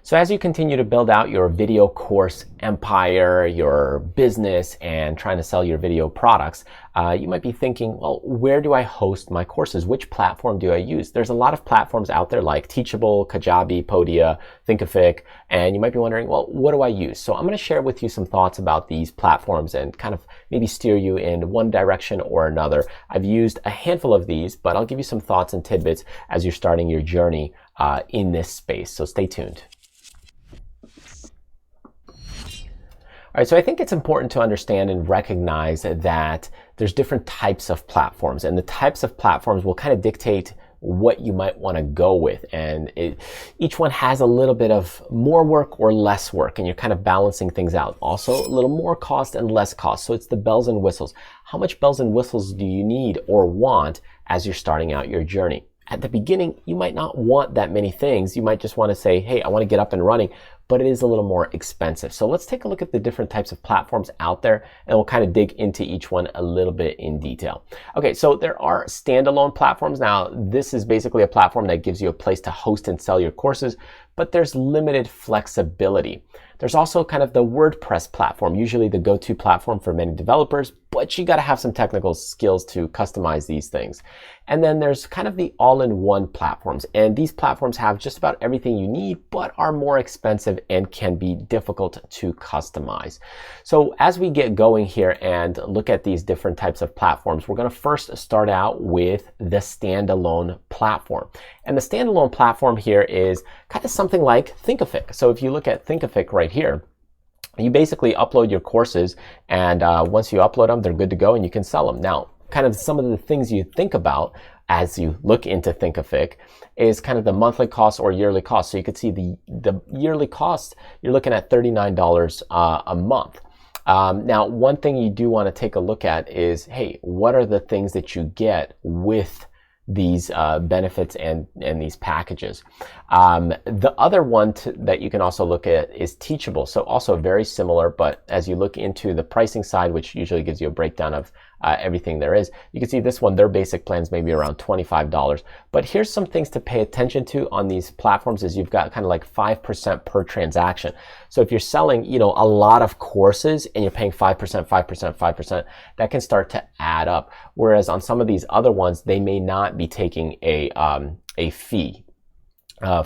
So as you continue to build out your video course empire, your business, and trying to sell your video products, you might be thinking, well, where do I host my courses? Which platform do I use? There's a lot of platforms out there like Teachable, Kajabi, Podia, Thinkific, and you might be wondering, well, what do I use? So I'm going to share with you some thoughts about these platforms and kind of maybe steer you in one direction or another. I've used a handful of these, but I'll give you some thoughts and tidbits as you're starting your journey in this space. So stay tuned. All right, so I think it's important to understand and recognize that there's different types of platforms, and the types of platforms will kind of dictate what you might want to go with. And each one has a little bit of more work or less work, and you're kind of balancing things out. Also, a little more cost and less cost. So it's the bells and whistles. How much bells and whistles do you need or want as you're starting out your journey? At the beginning, you might not want that many things. You might just want to say, hey, I want to get up and running, but it is a little more expensive. So let's take a look at the different types of platforms out there, and we'll kind of dig into each one a little bit in detail. Okay, so there are standalone platforms. Now, this is basically a platform that gives you a place to host and sell your courses, but there's limited flexibility. There's also kind of the WordPress platform, usually the go-to platform for many developers, but you got to have some technical skills to customize these things. And then there's kind of the all-in-one platforms, and these platforms have just about everything you need, but are more expensive and can be difficult to customize. So as we get going here and look at these different types of platforms, we're going to first start out with the standalone platform. And the standalone platform here is kind of something like Thinkific. So if you look at Thinkific right here, you basically upload your courses, and once you upload them, they're good to go and you can sell them. Now, kind of some of the things you think about as you look into Thinkific is kind of the monthly cost or yearly cost. So you could see the yearly cost, you're looking at $39 a month. Now, one thing you do want to take a look at is, hey, what are the things that you get with these benefits and these packages? The other one that you can also look at is Teachable. So also very similar, but as you look into the pricing side, which usually gives you a breakdown of everything there is, you can see this one, their basic plans may be around $25. But here's some things to pay attention to on these platforms is you've got kind of like 5% per transaction. So if you're selling, a lot of courses and you're paying 5%, 5%, 5%, that can start to add up. Whereas on some of these other ones, they may not be taking a fee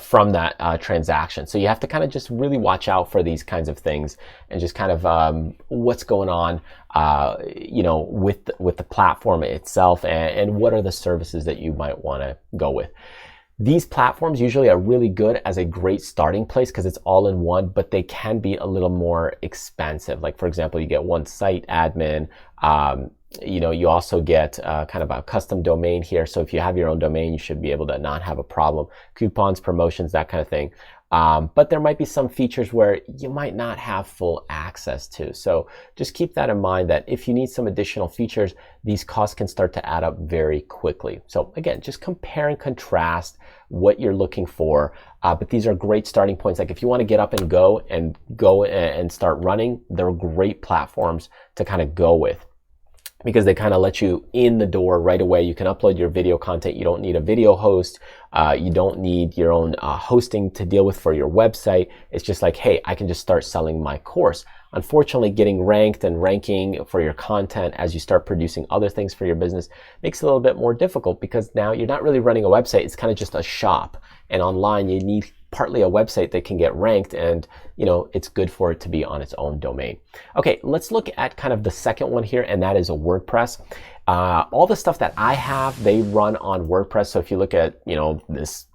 from that transaction. So you have to kind of just really watch out for these kinds of things and just kind of what's going on, with the platform itself and what are the services that you might want to go with. These platforms usually are really good as a great starting place because it's all in one, but they can be a little more expensive. Like, for example, you get one site admin. You also get kind of a custom domain here. So if you have your own domain, you should be able to not have a problem. Coupons, promotions, that kind of thing. But there might be some features where you might not have full access to. So just keep that in mind that if you need some additional features, these costs can start to add up very quickly. So again, just compare and contrast what you're looking for. But these are great starting points. Like if you want to get up and go and start running, they're great platforms to kind of go with, because they kind of let you in the door right away. You can upload your video content. You don't need a video host. You don't need your own hosting to deal with for your website. It's just like, hey, I can just start selling my course. Unfortunately, getting ranked and ranking for your content as you start producing other things for your business makes it a little bit more difficult, because now you're not really running a website. It's kind of just a shop. And online, you need partly a website that can get ranked, and it's good for it to be on its own domain. Okay, let's look at kind of the second one here, and that is a WordPress. All the stuff that I have, they run on WordPress. So if you look at this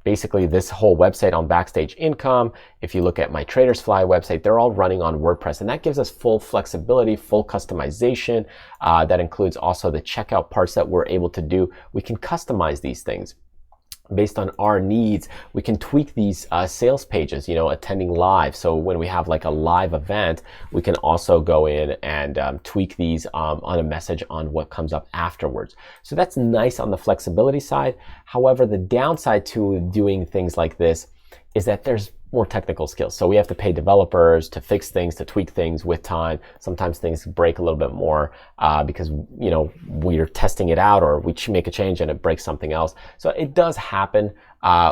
basically this whole website on Backstage Income, if you look at my Traders Fly website, they're all running on WordPress, and that gives us full flexibility, full customization. That includes also the checkout parts that we're able to do. We can customize these things based on our needs. We can tweak these sales pages, attending live. So when we have like a live event, we can also go in and tweak these on a message on what comes up afterwards. So that's nice on the flexibility side. However, the downside to doing things like this is that there's more technical skills. So we have to pay developers to fix things, to tweak things with time. Sometimes things break a little bit more because, you know, we're testing it out, or we make a change and it breaks something else. So it does happen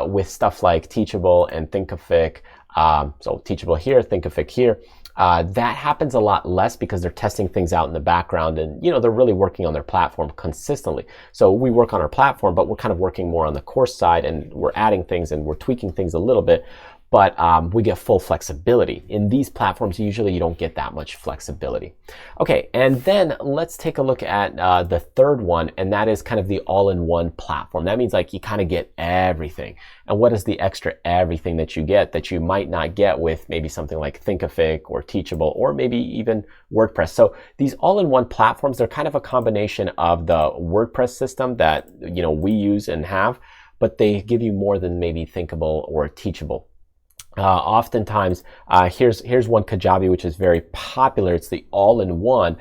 with stuff like Teachable and Thinkific. So Teachable here, Thinkific here. That happens a lot less because they're testing things out in the background, and, you know, they're really working on their platform consistently. So we work on our platform, but we're kind of working more on the course side, and we're adding things and we're tweaking things a little bit. But we get full flexibility. In these platforms, usually you don't get that much flexibility. Okay, and then let's take a look at the third one, and that is kind of the all-in-one platform. That means like you kind of get everything. And what is the extra everything that you get that you might not get with maybe something like Thinkific or Teachable or maybe even WordPress? So these all-in-one platforms, they're kind of a combination of the WordPress system that, you know, we use and have, but they give you more than maybe Thinkable or Teachable. Oftentimes, here's one, Kajabi, which is very popular. It's the all-in-one.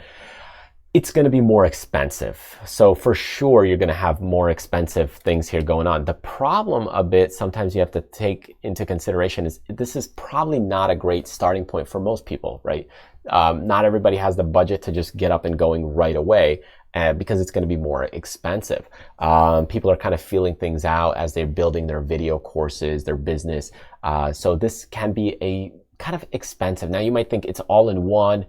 It's going to be more expensive. So for sure, you're going to have more expensive things here going on. The problem a bit, sometimes you have to take into consideration, is this is probably not a great starting point for most people, right? Not everybody has the budget to just get up and going right away. Because it's going to be more expensive. People are kind of feeling things out as they're building their video courses, their business. So this can be a kind of expensive. Now you might think it's all in one.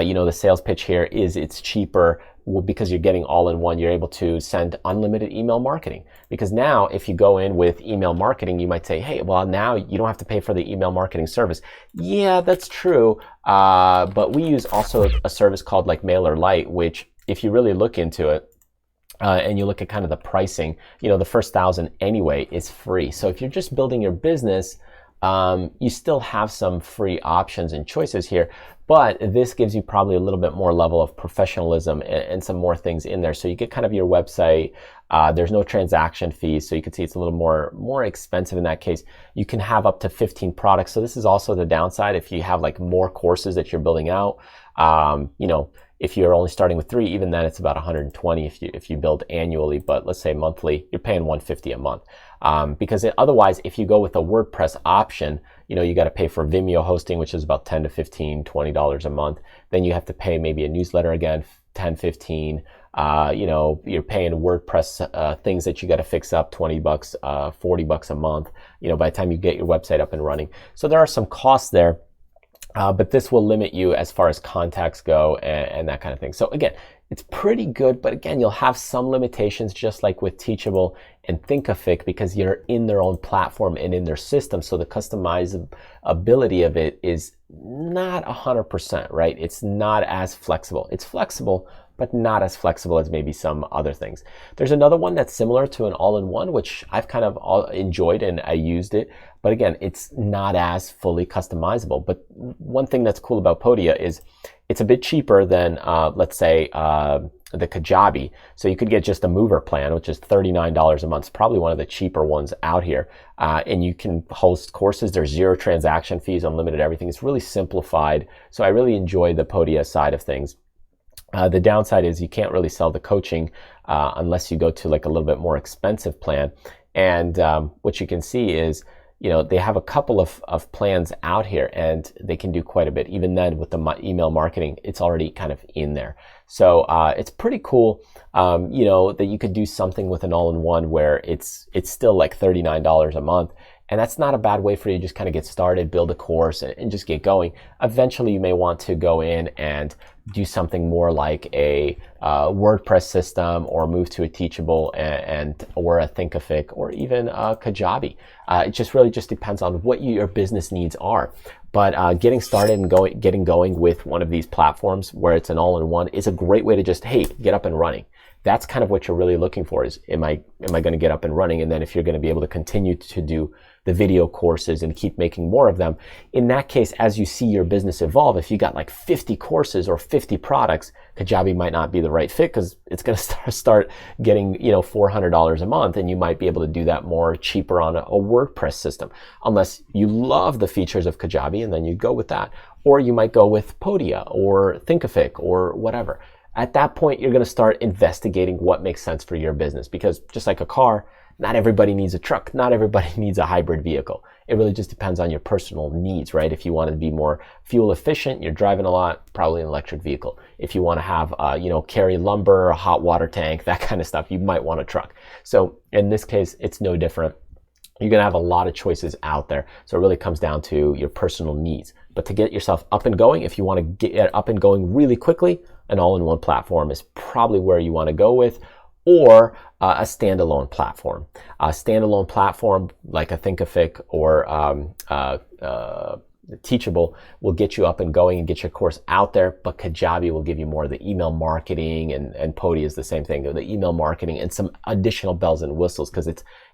You know, the sales pitch here is it's cheaper because you're getting all in one. You're able to send unlimited email marketing. Because now if you go in with email marketing, you might say, hey, well, now you don't have to pay for the email marketing service. Yeah, that's true. But we use also a service called like MailerLite, which, if you really look into it and you look at kind of the pricing, you know, the first 1,000 anyway is free. So if you're just building your business, you still have some free options and choices here, but this gives you probably a little bit more level of professionalism and some more things in there. So you get kind of your website. There's no transaction fees, so you can see it's a little more expensive in that case. You can have up to 15 products. So this is also the downside if you have like more courses that you're building out. You know, if you're only starting with 3, even then it's about 120 if you build annually, but let's say monthly, you're paying 150 a month. Because otherwise, if you go with a WordPress option, you know, you got to pay for Vimeo hosting, which is about $10 to $15, $20 a month. Then you have to pay maybe a newsletter again, 10, 15. You know, you're paying WordPress things that you got to fix up, $20, $40 a month, you know, by the time you get your website up and running. So there are some costs there. But this will limit you as far as contacts go and that kind of thing. So again, it's pretty good, but again, you'll have some limitations just like with Teachable and Thinkific because you're in their own platform and in their system. So the customizability of it is not 100%, right? It's not as flexible. It's flexible, but not as flexible as maybe some other things. There's another one that's similar to an all-in-one, which I've kind of enjoyed and I used it. But again, it's not as fully customizable. But one thing that's cool about Podia is it's a bit cheaper than, let's say, the Kajabi. So you could get just a mover plan, which is $39 a month. It's probably one of the cheaper ones out here. And you can host courses. There's 0 transaction fees, unlimited everything. It's really simplified. So I really enjoy the Podia side of things. The downside is you can't really sell the coaching unless you go to like a little bit more expensive plan. And what you can see is, you know, they have a couple of plans out here and they can do quite a bit. Even then with the email marketing, it's already kind of in there. So it's pretty cool, you know, that you could do something with an all-in-one where it's still like $39 a month. And that's not a bad way for you to just kind of get started, build a course and just get going. Eventually you may want to go in and do something more like a WordPress system or move to a Teachable or a Thinkific or even a Kajabi. It just really just depends on what your business needs are. But getting started and getting going with one of these platforms where it's an all-in-one is a great way to just, hey, get up and running. That's kind of what you're really looking for is, am I going to get up and running? And then if you're going to be able to continue to do the video courses and keep making more of them, in that case, as you see your business evolve, if you got like 50 courses or 50 products, Kajabi might not be the right fit because it's going to start getting, you know, $400 a month, and you might be able to do that more cheaper on a WordPress system, unless you love the features of Kajabi, and then you go with that. Or you might go with Podia or Thinkific or whatever. At that point, you're going to start investigating what makes sense for your business, because just like a car, not everybody needs a truck. Not everybody needs a hybrid vehicle. It really just depends on your personal needs, right? If you want to be more fuel efficient, you're driving a lot, probably an electric vehicle. If you want to have, carry lumber, a hot water tank, that kind of stuff, you might want a truck. So in this case, it's no different. You're going to have a lot of choices out there. So it really comes down to your personal needs. But to get yourself up and going, if you want to get up and going really quickly, an all-in-one platform is probably where you want to go with, or a standalone platform. A standalone platform like a Thinkific or Teachable will get you up and going and get your course out there, but Kajabi will give you more of the email marketing, and Podia is the same thing, the email marketing and some additional bells and whistles, because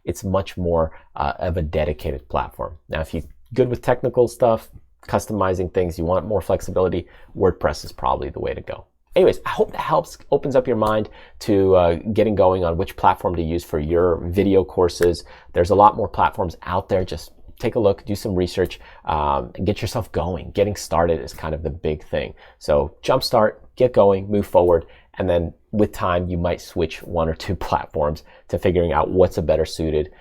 it's much more of a dedicated platform. Now, if you're good with technical stuff, customizing things, you want more flexibility, WordPress is probably the way to go. Anyways, I hope that helps, opens up your mind to getting going on which platform to use for your video courses. There's a lot more platforms out there. Just take a look, do some research, and get yourself going. Getting started is kind of the big thing. So jumpstart, get going, move forward, and then with time, you might switch one or two platforms to figuring out what's a better suited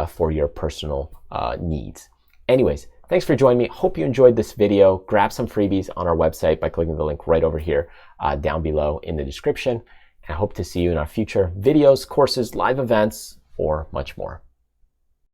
for your personal needs. Anyways, thanks for joining me. Hope you enjoyed this video. Grab some freebies on our website by clicking the link right over here down below in the description. And I hope to see you in our future videos, courses, live events, or much more.